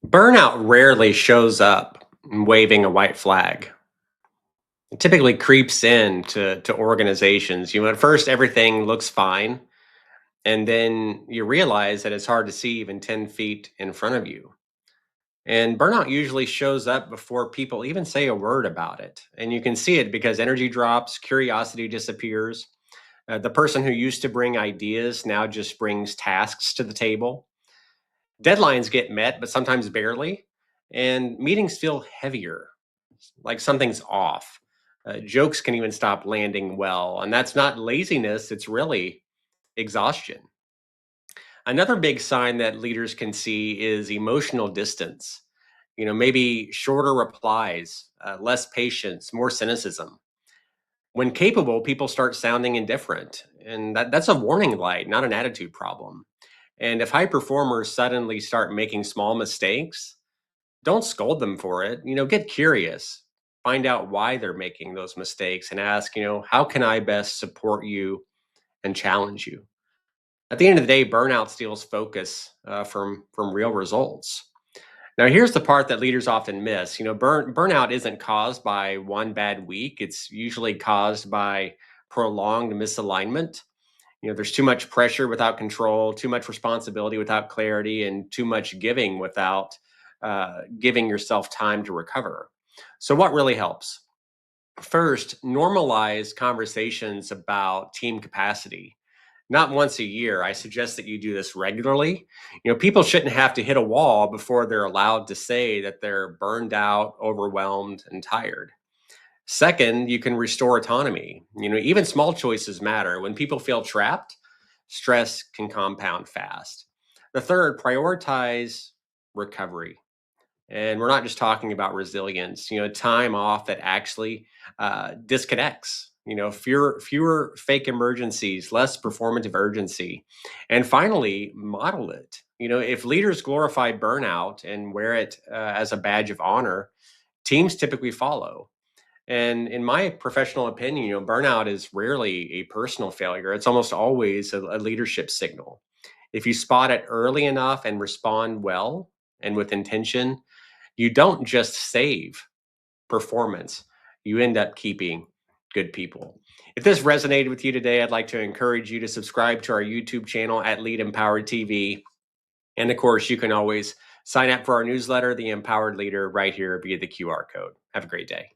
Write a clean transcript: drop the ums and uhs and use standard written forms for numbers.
Burnout rarely shows up waving a white flag. It typically creeps in to organizations. At first everything looks fine, and then you realize that it's hard to see even 10 feet in front of you. And burnout usually shows up before people even say a word about it. And you can see it because energy drops, curiosity disappears. The person who used to bring ideas now just brings tasks to the table. Deadlines get met, but sometimes barely. And meetings feel heavier, like something's off. Jokes can even stop landing well. And that's not laziness, it's really exhaustion. Another big sign that leaders can see is emotional distance. Maybe shorter replies, less patience, more cynicism. When capable, people start sounding indifferent. And that's a warning light, not an attitude problem. And if high performers suddenly start making small mistakes, don't scold them for it. Get curious. Find out why they're making those mistakes and ask, how can I best support you and challenge you? At the end of the day, burnout steals focus from real results. Now, here's the part that leaders often miss. Burnout isn't caused by one bad week. It's usually caused by prolonged misalignment. There's too much pressure without control, too much responsibility without clarity, and too much giving without giving yourself time to recover. So, what really helps? First, normalize conversations about team capacity. Not once a year. I suggest that you do this regularly. People shouldn't have to hit a wall before they're allowed to say that they're burned out, overwhelmed, and tired. Second, you can restore autonomy. Even small choices matter. When people feel trapped, stress can compound fast. The third, prioritize recovery. And we're not just talking about resilience, time off that actually disconnects, fewer fake emergencies, less performative urgency. And finally, model it. If leaders glorify burnout and wear it as a badge of honor, teams typically follow. And in my professional opinion, burnout is rarely a personal failure. It's almost always a leadership signal. If you spot it early enough and respond well and with intention, you don't just save performance, you end up keeping good people. If this resonated with you today, I'd like to encourage you to subscribe to our YouTube channel at Lead Empowered TV. And of course, you can always sign up for our newsletter, The Empowered Leader, right here via the QR code. Have a great day.